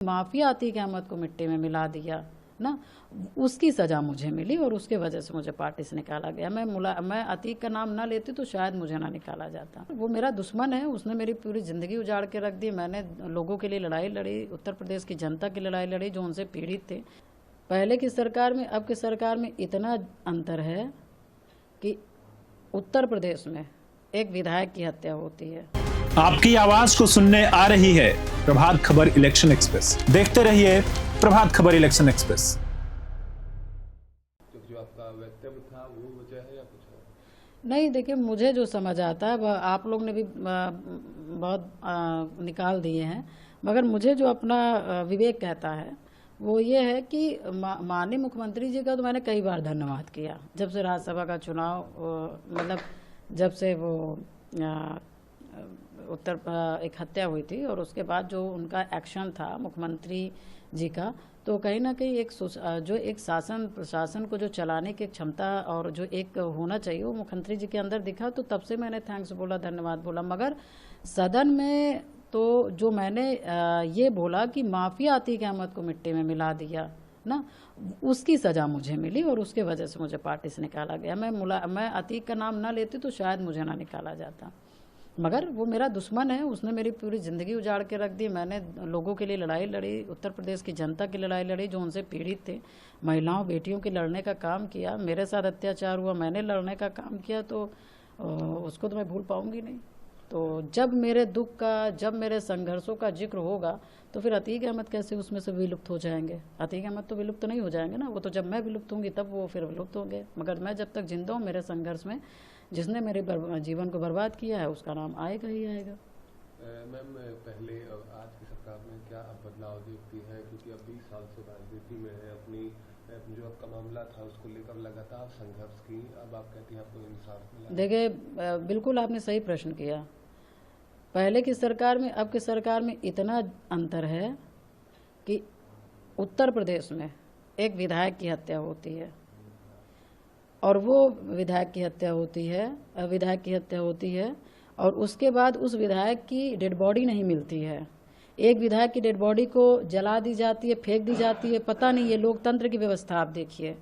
Mafia Atiq Ahmad को मिट्टी में मिला दिया ना, उसकी सजा मुझे मिली और उसके वजह से मुझे पार्टी से निकाला गया। मैं अतीक का नाम ना लेती तो शायद मुझे ना निकाला जाता। वो मेरा दुश्मन है, उसने मेरी पूरी ज़िंदगी उजाड़ के रख दी। मैंने लोगों के लिए लड़ाई लड़ी, उत्तर प्रदेश की जनता की लड़ाई लड़ी जो उनसे पीड़ित थे। पहले की सरकार में अब की सरकार में इतना अंतर है कि उत्तर प्रदेश में एक विधायक की हत्या होती है। आपकी आवाज को सुनने आ रही है प्रभात खबर इलेक्शन एक्सप्रेस। देखते रहिए प्रभात खबर इलेक्शन एक्सप्रेस। जो आपका वक्तव्य था वो वजह है या कुछ और? नहीं, देखिए, मुझे जो समझ आता है वह आप लोग ने भी बहुत निकाल दिए हैं, मगर मुझे जो अपना विवेक कहता है वो ये है कि माननीय मुख्यमंत्री जी का तो मैंने कई बार धन्यवाद किया। जब से राज्यसभा का चुनाव मतलब जब से वो एक हत्या हुई थी और उसके बाद जो उनका एक्शन था मुख्यमंत्री जी का, तो कहीं ना कहीं एक शासन प्रशासन को जो चलाने की क्षमता और जो एक होना चाहिए वो मुख्यमंत्री जी के अंदर दिखा। तो तब से मैंने थैंक्स बोला, धन्यवाद बोला। मगर सदन में तो जो मैंने ये बोला कि माफिया अतीक अहमद को मिट्टी में मिला दिया ना, उसकी सजा मुझे मिली और उसके वजह से मुझे पार्टी से निकाला गया। मैं अतीक का नाम ना लेती तो शायद मुझे ना निकाला जाता, मगर वो मेरा दुश्मन है, उसने मेरी पूरी ज़िंदगी उजाड़ के रख दी। मैंने लोगों के लिए लड़ाई लड़ी, उत्तर प्रदेश की जनता की लड़ाई लड़ी जो उनसे पीड़ित थे। महिलाओं बेटियों के लड़ने का काम किया, मेरे साथ अत्याचार हुआ, मैंने लड़ने का काम किया, तो उसको तो मैं भूल पाऊंगी नहीं। तो जब मेरे दुख का, जब मेरे संघर्षों का जिक्र होगा तो फिर अतीक अहमद कैसे उसमें से विलुप्त हो जाएंगे? अतीक अहमद तो विलुप्त नहीं हो जाएंगे ना, वो तो जब मैं विलुप्त होंगी तब वो फिर विलुप्त होंगे। मगर मैं जब तक जिंदा हूँ मेरे संघर्ष में, जिसने मेरे जीवन को बर्बाद किया है उसका नाम आएगा ही आएगा। मैम, पहले और आज की सरकार में क्या अब बदलाव देखती है? क्योंकि अब 20 साल से राजनीति में है, अपनी जो आपका मामला था उसको लेकर लगातार संघर्ष की, अब आप कहती हैं आपको इंसाफ मिला। देखिए, बिल्कुल आपने सही प्रश्न किया। पहले की सरकार में अब की सरकार में इतना अंतर है कि उत्तर प्रदेश में एक विधायक की हत्या होती है और वो विधायक की हत्या होती है और उसके बाद उस विधायक की डेड बॉडी नहीं मिलती है। एक विधायक की डेड बॉडी को जला दी जाती है, फेंक दी जाती है। पता नहीं, ये लोकतंत्र की व्यवस्था आप देखिए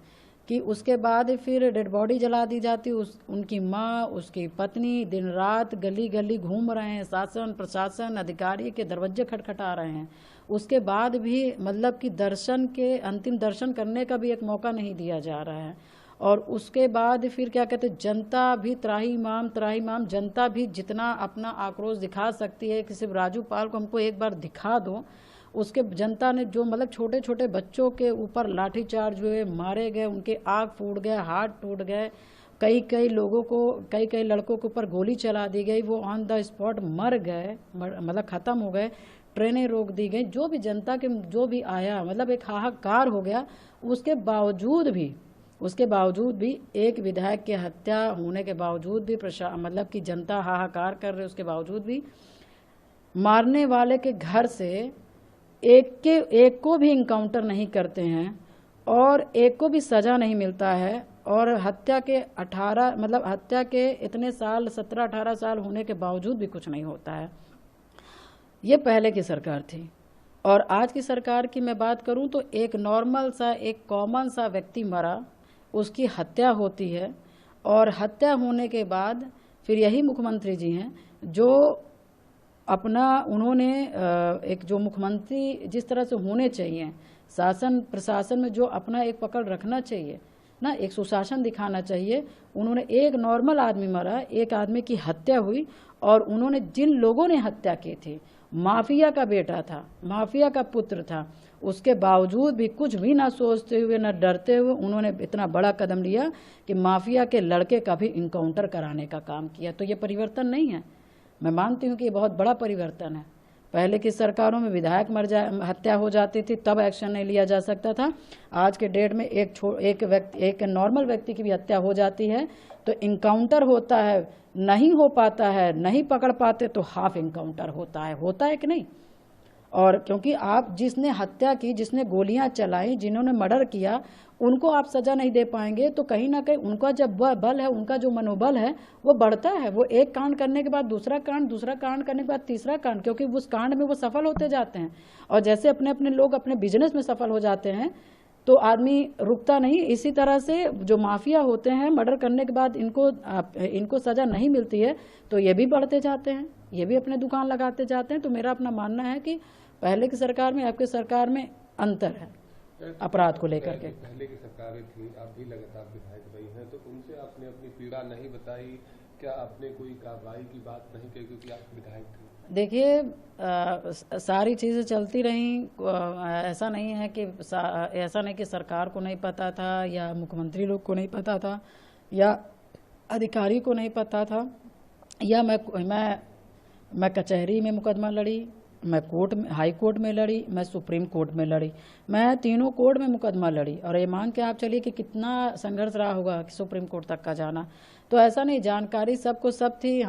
कि उसके बाद फिर डेड बॉडी जला दी जाती है। उनकी माँ, उसकी पत्नी दिन रात गली गली घूम रहे हैं, शासन प्रशासन अधिकारी के दरवाजे खटखटा रहे हैं। उसके बाद भी मतलब कि दर्शन के अंतिम दर्शन करने का भी एक मौका नहीं दिया जा रहा है। और उसके बाद फिर क्या कहते हैं, जनता भी त्राही माम, जनता भी जितना अपना आक्रोश दिखा सकती है कि सिर्फ राजू पाल को हमको एक बार दिखा दो। उसके जनता ने जो मतलब छोटे छोटे बच्चों के ऊपर लाठीचार्ज हुए, मारे गए, उनके आँख फूट गए, हाथ टूट गए, कई लोगों को, कई लड़कों के ऊपर गोली चला दी गई, वो ऑन द स्पॉट मर गए, मतलब ख़त्म हो गए, ट्रेनें रोक दी गई। जो भी जनता के जो भी आया, मतलब एक हाहाकार हो गया। उसके बावजूद भी एक विधायक की हत्या होने के बावजूद भी मतलब कि जनता हाहाकार कर रही, उसके बावजूद भी मारने वाले के घर से एक को भी इनकाउंटर नहीं करते हैं और एक को भी सजा नहीं मिलता है। और हत्या के इतने साल, 17-18 साल होने के बावजूद भी कुछ नहीं होता है। ये पहले की सरकार थी। और आज की सरकार की मैं बात करूं तो एक नॉर्मल सा, एक कॉमन सा व्यक्ति मरा, उसकी हत्या होती है और हत्या होने के बाद फिर यही मुख्यमंत्री जी हैं जो उन्होंने एक जो मुख्यमंत्री जिस तरह से होने चाहिए, शासन प्रशासन में जो अपना एक पकड़ रखना चाहिए ना, एक सुशासन दिखाना चाहिए, उन्होंने एक नॉर्मल आदमी मरा, एक आदमी की हत्या हुई और उन्होंने जिन लोगों ने हत्या की थी, माफिया का बेटा था, माफिया का पुत्र था, उसके बावजूद भी कुछ भी ना सोचते हुए ना डरते हुए उन्होंने इतना बड़ा कदम लिया कि माफिया के लड़के का भी इनकाउंटर कराने का काम किया। तो ये परिवर्तन नहीं है। मैं मानती हूँ कि ये बहुत बड़ा परिवर्तन है। पहले की सरकारों में विधायक हत्या हो जाती थी तब एक्शन नहीं लिया जा सकता था। आज के डेट में एक नॉर्मल व्यक्ति की भी हत्या हो जाती है तो इनकाउंटर होता है, नहीं हो पाता है, नहीं पकड़ पाते तो हाफ इनकाउंटर होता है कि नहीं? और क्योंकि आप जिसने हत्या की, जिसने गोलियां चलाई, जिन्होंने मर्डर किया, उनको आप सजा नहीं दे पाएंगे तो कहीं ना कहीं उनका जब वह बल है, उनका जो मनोबल है वो बढ़ता है। वो एक कांड करने के बाद दूसरा कांड, दूसरा कांड करने के बाद तीसरा कांड, क्योंकि उस कांड में वो सफल होते जाते हैं। और जैसे अपने अपने लोग अपने बिजनेस में सफल हो जाते हैं तो आदमी रुकता नहीं। इसी तरह से जो माफिया होते हैं, मर्डर करने के बाद इनको सजा नहीं मिलती है तो ये भी बढ़ते जाते हैं, ये भी अपने दुकान लगाते जाते हैं। तो मेरा अपना मानना है कि पहले की सरकार में आपकी सरकार में अंतर है अपराध को लेकर के। पहले की सरकारें थी, आप भी लगातार विधायक रही हैं, तो उनसे आपने अपनी पीड़ा नहीं बताई? क्या आपने कोई कार्रवाई की बात नहीं की क्योंकि आप विधायक थे? देखिए, सारी चीज़ें चलती रहीं। ऐसा नहीं कि सरकार को नहीं पता था या मुख्यमंत्री लोग को नहीं पता था या अधिकारी को नहीं पता था, या मैं कचहरी में मुकदमा लड़ी, मैं हाई कोर्ट में लड़ी, मैं सुप्रीम कोर्ट में लड़ी, मैं तीनों कोर्ट में मुकदमा लड़ी। और ये मान के आप चलिए कि कितना संघर्ष रहा होगा कि सुप्रीम कोर्ट तक का जाना। तो ऐसा नहीं, जानकारी सबको सब थी।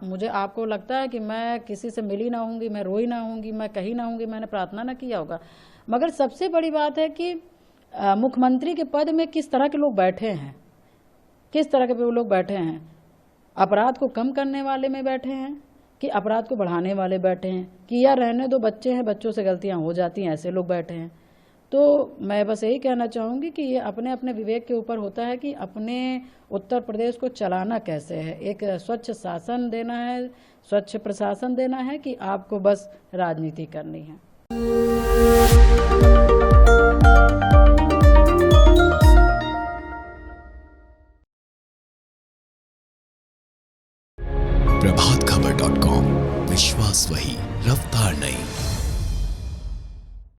मुझे आपको लगता है कि मैं किसी से मिली ना होंगी, मैं रोई ना होंगी, मैं कहीं ना होंगी, मैंने प्रार्थना ना किया होगा। मगर सबसे बड़ी बात है कि मुख्यमंत्री के पद में किस तरह के लोग बैठे हैं, किस तरह के लोग बैठे हैं। अपराध को कम करने वाले में बैठे हैं कि अपराध को बढ़ाने वाले बैठे हैं, कि या रहने दो, बच्चे हैं, बच्चों से गलतियां हो जाती हैं, ऐसे लोग बैठे हैं। तो मैं बस यही कहना चाहूँगी कि ये अपने अपने विवेक के ऊपर होता है कि अपने उत्तर प्रदेश को चलाना कैसे है। एक स्वच्छ शासन देना है, स्वच्छ प्रशासन देना है, कि आपको बस राजनीति करनी है।